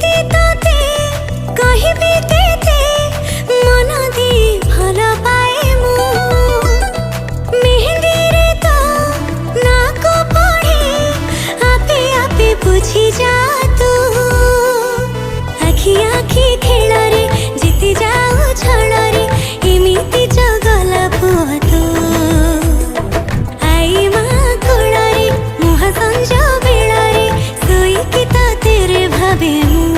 एमिति तोते कहिबी केते मन दे भल पाए मु मेहंदी रे तो ना को पढ़े आपे आपे बुझी जा तू आखि आखि खेल रे जीति जाऊ छल रे एमिति जगला पुआ तू आई माँ कोल रे मुहा संज बेल रे सोई कि तेरे भावे मु।